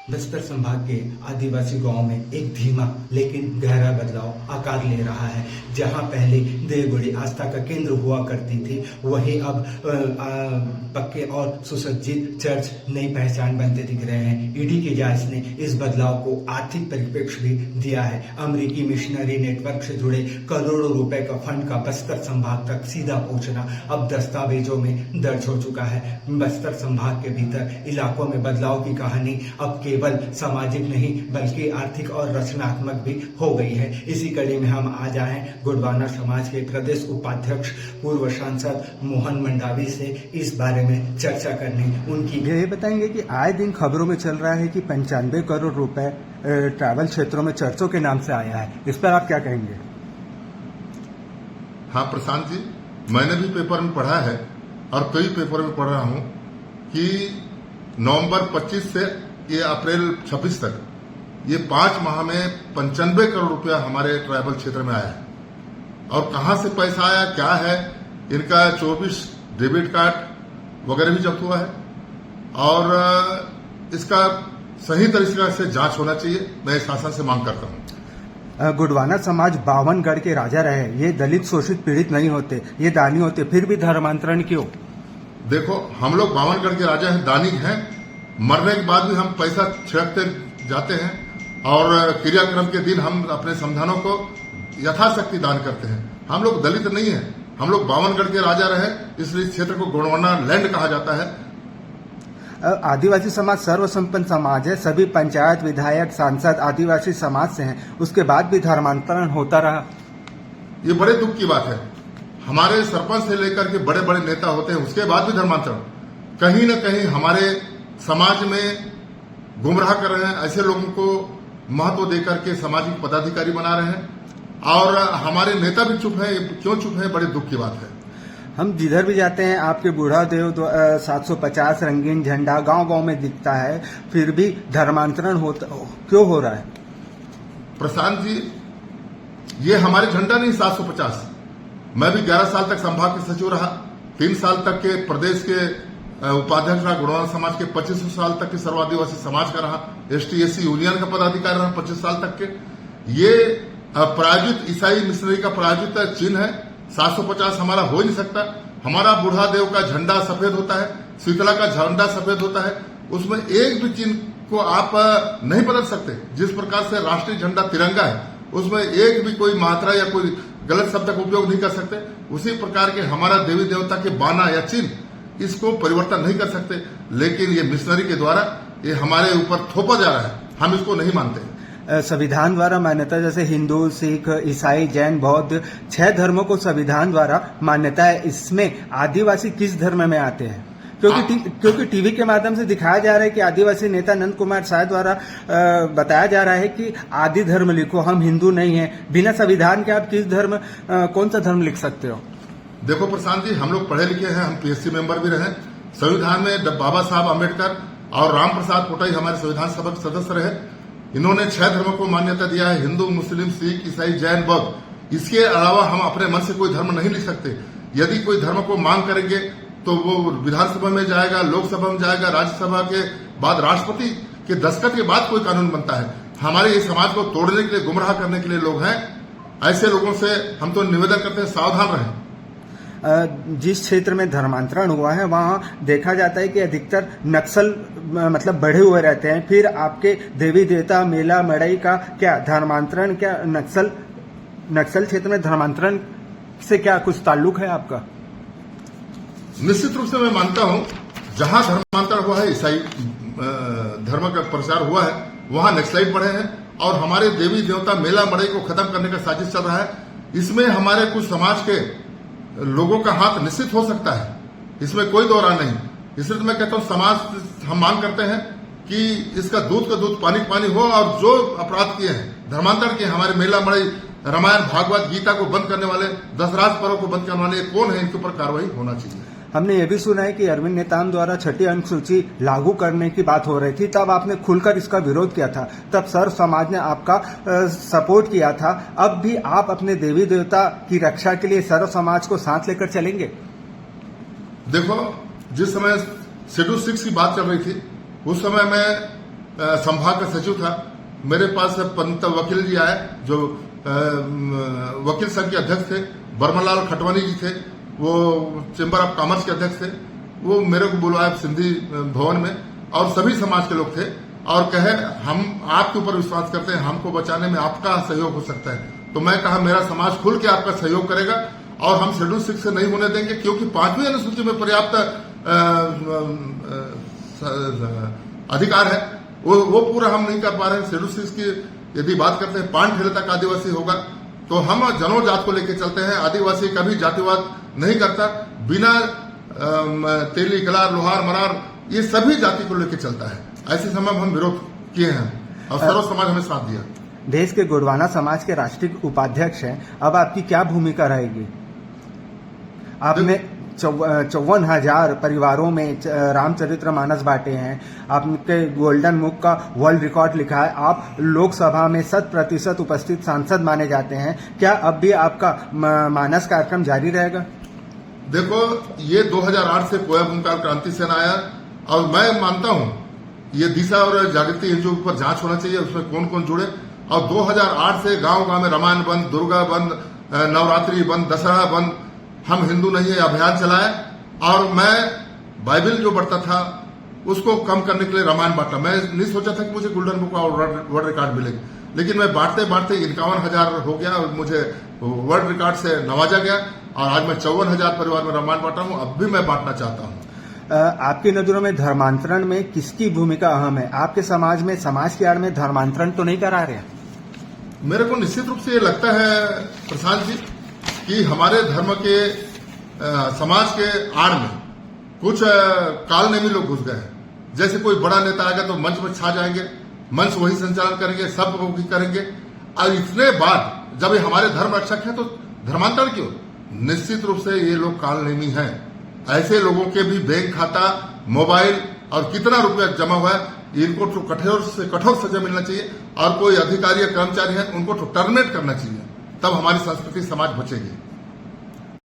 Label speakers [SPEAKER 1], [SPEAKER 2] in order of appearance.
[SPEAKER 1] बस्तर संभाग के आदिवासी गांव में एक धीमा लेकिन गहरा बदलाव आकार ले रहा है। जहां पहले देवगुड़ी आस्था का केंद्र हुआ करती थी, वहीं अब पक्के और सुसज्जित चर्च नई पहचान बनते दिख रहे हैं। ईडी की जांच ने इस बदलाव को आर्थिक परिप्रेक्ष्य भी दिया है। अमेरिकी मिशनरी नेटवर्क से जुड़े करोड़ों रुपए का फंड का बस्तर संभाग तक सीधा पहुंचना अब दस्तावेजों में दर्ज हो चुका है। बस्तर संभाग के भीतर इलाकों में बदलाव की कहानी अब केवल सामाजिक नहीं बल्कि आर्थिक और रचनात्मक भी हो गई है। इसी कड़ी में हम आज आए गोंडवाना समाज के प्रदेश उपाध्यक्ष पूर्व सांसद मोहन मंडावी से इस बारे में चर्चा करने। उनकी
[SPEAKER 2] ये बताएंगे कि आए दिन खबरों में चल रहा है कि 95 करोड़ रुपए ट्रैवल क्षेत्रों में चर्चों के नाम से आया है, इस पर आप क्या कहेंगे?
[SPEAKER 3] हाँ प्रशांत जी, मैंने भी पेपर में पढ़ा है और कई पेपर में पढ़ रहा हूं कि नवंबर 25 से ये अप्रैल 26 तक ये 5 माह में 95 करोड़ रुपया हमारे ट्राइबल क्षेत्र में आया है। और कहां से पैसा आया, क्या है, इनका 24 डेबिट कार्ड वगैरह भी जब्त हुआ है और इसका सही तरीके से जांच होना चाहिए। मैं शासन से मांग करता हूं।
[SPEAKER 2] गोंडवाना समाज 52 गढ़ के राजा रहे, ये दलित शोषित पीड़ित नहीं होते, ये दानी होते, फिर भी धर्मांतरण क्यों?
[SPEAKER 3] देखो, हम लोग 52 गढ़ के राजा हैं, दानी हैं। मरने के बाद भी हम पैसा छिड़कते जाते हैं और क्रियाक्रम के दिन हम अपने समधानों को यथाशक्ति दान करते हैं। हम लोग दलित नहीं है, हम लोग 52 गढ़ के राजा रहे, इसलिए इस क्षेत्र को गोंडवाना लैंड कहा जाता है।
[SPEAKER 2] आदिवासी समाज सर्वसंपन्न समाज है, सभी पंचायत विधायक सांसद आदिवासी समाज से हैं, उसके बाद भी धर्मांतरण होता रहा।
[SPEAKER 3] ये बड़े दुख की बात है। हमारे सरपंच से लेकर के बड़े बड़े नेता होते हैं, उसके बाद भी धर्मांतरण। कहीं न कहीं हमारे समाज में गुमराह कर रहे हैं, ऐसे लोगों को महत्व देकर के सामाजिक पदाधिकारी बना रहे हैं और हमारे नेता भी चुप है। क्यों चुप है? बड़े दुख की बात है।
[SPEAKER 2] हम जिधर भी जाते हैं आपके बूढ़ा देव 750 रंगीन झंडा गांव गांव में दिखता है, फिर भी धर्मांतरण होता क्यों हो रहा है?
[SPEAKER 3] प्रशांत जी, ये हमारे झंडा नहीं 750। मैं भी 11 साल तक संभाग के सचिव रहा, 3 साल तक के प्रदेश के उपाध्यक्ष रहा, गोंडवाना समाज के 25 साल तक के सर्व आदिवासी समाज का रहा, ST/SC यूनियन का पदाधिकारी रहा 25 साल तक के। ये प्रायोजित ईसाई मिशनरी का प्रायोजित चिन्ह है। 750 हमारा हो ही नहीं सकता। हमारा बूढ़ा देव का झंडा सफेद होता है, शीतला का झंडा सफेद होता है, उसमें एक भी चिन्ह को आप नहीं बदल सकते। जिस प्रकार से राष्ट्रीय झंडा तिरंगा है, उसमें एक भी कोई मात्रा या कोई गलत शब्द का उपयोग नहीं कर सकते। उसी प्रकार के हमारा देवी देवता के बाना या चिन्ह, इसको परिवर्तन नहीं कर सकते। लेकिन ये मिशनरी के द्वारा ये हमारे ऊपर थोपा जा रहा है, हम इसको नहीं मानते।
[SPEAKER 2] संविधान द्वारा मान्यता, जैसे हिंदू, सिख, ईसाई, जैन, बौद्ध 6 धर्मों को संविधान द्वारा मान्यता है। इसमें आदिवासी किस धर्म में आते हैं? क्योंकि टीवी के माध्यम से दिखाया जा रहा है कि आदिवासी नेता नंद कुमार शाह द्वारा बताया जा रहा है कि आदि धर्म लिखो, हम हिंदू नहीं है। बिना संविधान के आप किस धर्म, कौन सा धर्म लिख सकते हो?
[SPEAKER 3] देखो प्रशांत जी, हम लोग पढ़े लिखे हैं, हम PSC मेंबर भी रहे। संविधान में बाबा साहब अम्बेडकर और राम प्रसाद कोटाई हमारे संविधान सभा के सदस्य रहे। इन्होंने 6 धर्मों को मान्यता दिया है, हिंदू, मुस्लिम, सिख, ईसाई, जैन, बौद्ध। इसके अलावा हम अपने मन से कोई धर्म नहीं लिख सकते। यदि कोई धर्म को मांग करेंगे तो वो विधानसभा में जाएगा, लोकसभा में जाएगा, राज्यसभा के बाद राष्ट्रपति के दस्तखत के बाद कोई कानून बनता है। हमारे इस समाज को तोड़ने के लिए, गुमराह करने के लिए लोग हैं। ऐसे लोगों से हम तो निवेदन करते हैं, सावधान रहें।
[SPEAKER 2] जिस क्षेत्र में धर्मांतरण हुआ है वहां देखा जाता है कि अधिकतर नक्सल मतलब बढ़े हुए रहते हैं। फिर आपके देवी देवता मेला मड़ई का क्या धर्मांतरण, क्या नक्सल क्षेत्र में धर्मांतरण से क्या कुछ ताल्लुक है आपका?
[SPEAKER 3] निश्चित रूप से मैं मानता हूं, जहां धर्मांतरण हुआ है, ईसाई धर्म का प्रचार हुआ है, वहां नक्सलाइट बढ़े हैं और हमारे देवी देवता मेला मड़ई को खत्म करने का साजिश चल रहा है। इसमें हमारे कुछ समाज के लोगों का हाथ निश्चित हो सकता है, इसमें कोई दो राय नहीं। इसलिए तो मैं कहता हूं, समाज हम मांग करते हैं कि इसका दूध का दूध पानी का पानी हो और जो अपराध किए हैं, धर्मांतरण किए, हमारे मेला मड़ई, रामायण, भागवत, गीता को बंद करने वाले, दशराज पर्व को बंद करने वाले कौन है, इनके ऊपर कार्रवाई होना चाहिए।
[SPEAKER 2] हमने ये भी सुना है कि अरविंद नेताम द्वारा 6ठी अनुसूची लागू करने की बात हो रही थी, तब आपने खुलकर इसका विरोध किया था, तब सर्व समाज ने आपका सपोर्ट किया था। अब भी आप अपने देवी देवता की रक्षा के लिए सर्व समाज को साथ लेकर चलेंगे?
[SPEAKER 3] देखो, जिस समय शेड्यूल 6 की बात चल रही थी, उस समय मैं संभाग का सचिव था, मेरे पास पंत वकील जी आए जो वकील संघ के अध्यक्ष थे, बर्मलाल खटवानी जी थे, वो चेंबर ऑफ कॉमर्स के अध्यक्ष थे, वो मेरे को बुलाया सिंधी भवन में और सभी समाज के लोग थे और कहे हम आपके ऊपर विश्वास करते हैं, हमको बचाने में आपका सहयोग हो सकता है। तो मैं कहा मेरा समाज खुल के आपका सहयोग करेगा और हम शेड्यूल 6 से नहीं होने देंगे, क्योंकि 5वीं अनुसूची में पर्याप्त अधिकार है, वो पूरा हम नहीं कर पा रहे हैं। शेड्यूल 6 की यदि बात करते हैं, पान ठेले तक आदिवासी होगा, तो हम जनोजात को लेकर चलते हैं। आदिवासी कभी जातिवाद नहीं करता, बिना तेली, कलार, लोहार, मरार ये सभी जाति को लेकर चलता है। ऐसे समय हम विरोध किए हैं और सर्व समाज हमें साथ दिया।
[SPEAKER 2] देश के गोंडवाना समाज के राष्ट्रीय उपाध्यक्ष हैं, अब आपकी क्या भूमिका रहेगी? आपने 54,000 परिवारों में रामचरितमानस बांटे हैं, आपके गोल्डन बुक का वर्ल्ड रिकॉर्ड लिखा है, आप लोकसभा में 100% उपस्थित सांसद माने जाते हैं। क्या अब भी आपका मानस कार्यक्रम जारी रहेगा?
[SPEAKER 3] देखो, ये 2008 से कोया भूमकाल क्रांति सेना आया और मैं मानता हूं ये दिशा और जागृति एनजीओ पर जांच होना चाहिए, उसमें कौन कौन जुड़े। और 2008 से गांव गांव में रामायण बंद, दुर्गा बंद, नवरात्रि बंद, दशहरा बंद, हम हिंदू नहीं है अभियान चलाए और मैं बाइबल जो बढ़ता था उसको कम करने के लिए रामायण बांटा। मैं नहीं सोचा था कि मुझे गोल्डन बुक और वर्ल्ड रिकॉर्ड मिलेगा, लेकिन मैं बांटते बांटते 51,000 हो गया और मुझे वर्ल्ड रिकॉर्ड से नवाजा गया और आज मैं 54,000 परिवार में रामायण बांटा हूं। अब भी मैं बांटना चाहता हूं।
[SPEAKER 2] आपकी नजरों में धर्मांतरण में किसकी भूमिका अहम है? आपके समाज में समाज की आड़ में धर्मांतरण तो नहीं करा रहे?
[SPEAKER 3] मेरे को निश्चित रूप से ये लगता है प्रशांत जी कि हमारे धर्म के समाज के आड़ में कुछ कालनेमी लोग घुस गए हैं। जैसे कोई बड़ा नेता आएगा तो मंच में छा जाएंगे, मंच वही संचालन करेंगे, सब वही करेंगे और इतने बाद जब ये हमारे धर्म रक्षक हैं तो धर्मांतरण क्यों? निश्चित रूप से ये लोग कालनेमी हैं। ऐसे लोगों के भी बैंक खाता, मोबाइल और कितना रुपया जमा हुआ है, इनको तो कठोर से कठोर सजा मिलना चाहिए और कोई अधिकारी या कर्मचारी है उनको तो टर्मिनेट करना चाहिए, तब हमारी संस्कृति समाज बचेगी।